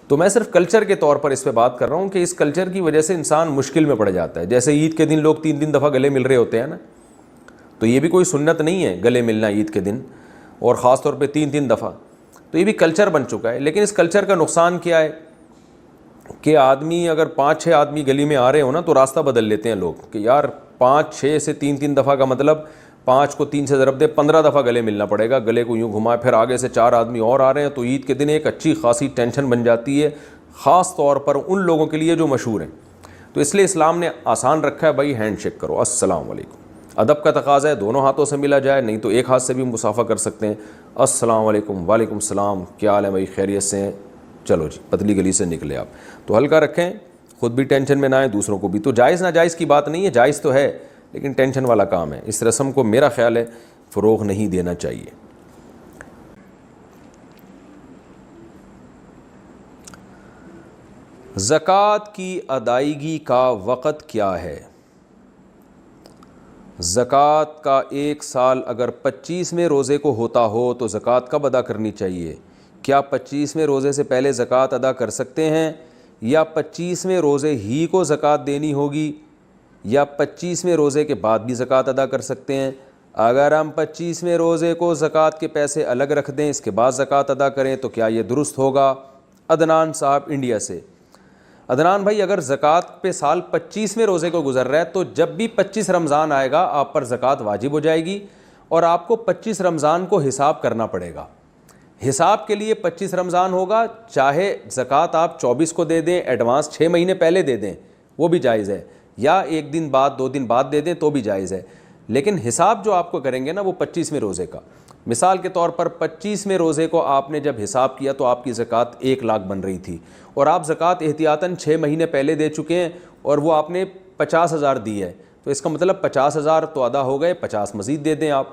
تو میں صرف کلچر کے طور پر اس پہ بات کر رہا ہوں کہ اس کلچر کی وجہ سے انسان مشکل میں پڑ جاتا ہے. جیسے عید کے دن لوگ 3 دفعہ گلے مل رہے ہوتے ہیں نا, تو یہ بھی کوئی سنت نہیں ہے گلے ملنا عید کے دن, اور خاص طور پہ 3 دفعہ. تو یہ بھی کلچر بن چکا ہے. لیکن اس کلچر کا نقصان کیا ہے کہ آدمی اگر 5-6 آدمی گلی میں آ رہے ہو نا تو راستہ بدل لیتے ہیں لوگ کہ یار 5-6 سے 3 دفعہ کا مطلب 5 کو 3 سے ضرب دے 15 دفعہ گلے ملنا پڑے گا. گلے کو یوں گھمائے, پھر آگے سے 4 آدمی اور آ رہے ہیں, تو عید کے دن ایک اچھی خاصی ٹینشن بن جاتی ہے, خاص طور پر ان لوگوں کے لیے جو مشہور ہیں. تو اس لیے اسلام نے آسان رکھا ہے بھائی, ہینڈ شیک کرو, السلام علیکم. ادب کا تقاضا ہے دونوں ہاتھوں سے ملا جائے, نہیں تو ایک ہاتھ سے بھی مصافحہ کر سکتے ہیں. السلام علیکم, وعلیکم السلام, کیا حال ہے بھائی, خیریت سے ہیں, چلو جی پتلی گلی سے نکلے آپ. تو ہلکا رکھیں, خود بھی ٹینشن میں نہ آئیں, دوسروں کو بھی. تو جائز ناجائز کی بات نہیں ہے, جائز تو ہے لیکن ٹینشن والا کام ہے. اس رسم کو میرا خیال ہے فروغ نہیں دینا چاہیے. زکوٰۃ کی ادائیگی کا وقت کیا ہے؟ زکوٰۃ کا 1 سال اگر 25ویں روزے کو ہوتا ہو تو زکوٰۃ کب ادا کرنی چاہیے؟ کیا 25ویں روزے سے پہلے زکوٰۃ ادا کر سکتے ہیں, یا 25ویں روزے ہی کو زکوٰۃ دینی ہوگی, یا 25ویں روزے کے بعد بھی زکوٰۃ ادا کر سکتے ہیں؟ اگر ہم 25ویں روزے کو زکوٰۃ کے پیسے الگ رکھ دیں, اس کے بعد زکوٰۃ ادا کریں, تو کیا یہ درست ہوگا؟ عدنان صاحب انڈیا سے. عدنان بھائی, اگر زکوٰۃ پہ سال 25ویں روزے کو گزر رہا ہے تو جب بھی 25 رمضان آئے گا آپ پر زکوٰۃ واجب ہو جائے گی, اور آپ کو 25 رمضان کو حساب کرنا پڑے گا. حساب کے لیے 25 رمضان ہوگا, چاہے زکوٰۃ آپ 24 کو دے دیں, ایڈوانس 6 مہینے پہلے دے دیں وہ بھی جائز ہے, یا 1 دن بعد 2 دن بعد دے دیں تو بھی جائز ہے. لیکن حساب جو آپ کو کریں گے نا وہ 25ویں روزے کا. مثال کے طور پر 25ویں روزے کو آپ نے جب حساب کیا تو آپ کی زکوٰۃ 1 لاکھ بن رہی تھی, اور آپ زکوٰۃ احتیاطاً 6 مہینے پہلے دے چکے ہیں, اور وہ آپ نے 50,000 دی ہے, تو اس کا مطلب 50,000 تو ادا ہو گئے, 50 مزید دے دیں آپ,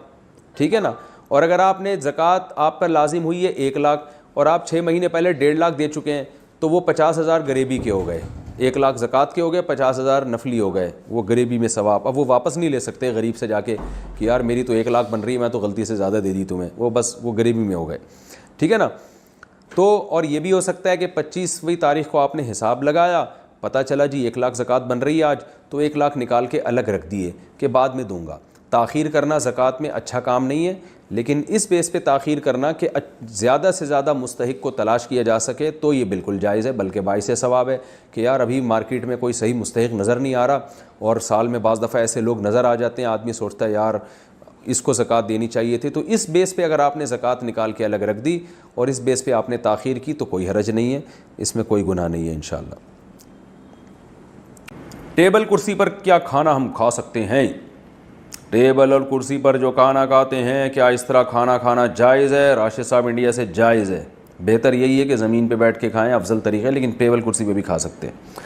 ٹھیک ہے نا. اور اگر آپ نے زکوٰۃ آپ پر لازم ہوئی ہے 1 لاکھ, اور آپ 6 مہینے پہلے 1.5 لاکھ دے چکے ہیں, تو وہ 50,000 غریبی کے ہو گئے. 1 لاکھ زکوٰۃ کے ہو گئے, 50,000 نفلی ہو گئے, وہ غریبی میں ثواب. اب وہ واپس نہیں لے سکتے غریب سے جا کے کہ یار میری تو 1 لاکھ بن رہی ہے, میں تو غلطی سے زیادہ دے دی تمہیں, وہ بس وہ غریبی میں ہو گئے, ٹھیک ہے نا. تو اور یہ بھی ہو سکتا ہے کہ 25ویں تاریخ کو آپ نے حساب لگایا, پتہ چلا جی 1 لاکھ زکوٰۃ بن رہی ہے آج, تو 1 لاکھ نکال کے الگ رکھ دیے کہ بعد میں دوں گا. تاخیر کرنا زکوٰۃ میں اچھا کام نہیں ہے, لیکن اس بیس پہ تاخیر کرنا کہ زیادہ سے زیادہ مستحق کو تلاش کیا جا سکے تو یہ بالکل جائز ہے, بلکہ باعث ثواب ہے کہ یار ابھی مارکیٹ میں کوئی صحیح مستحق نظر نہیں آ رہا, اور سال میں بعض دفعہ ایسے لوگ نظر آ جاتے ہیں, آدمی سوچتا ہے یار اس کو زکوٰۃ دینی چاہیے تھی. تو اس بیس پہ اگر آپ نے زکوٰۃ نکال کے الگ رکھ دی اور اس بیس پہ آپ نے تاخیر کی تو کوئی حرج نہیں ہے, اس میں کوئی گناہ نہیں ہے انشاءاللہ. ٹیبل کرسی پر کیا کھانا ہم کھا سکتے ہیں؟ ٹیبل اور کرسی پر جو کھانا کھاتے ہیں کیا اس طرح کھانا کھانا جائز ہے؟ راشد صاحب انڈیا سے جائز ہے. بہتر یہی ہے کہ زمین پہ بیٹھ کے کھائیں, افضل طریقہ ہے, لیکن ٹیبل کرسی پہ بھی کھا سکتے ہیں.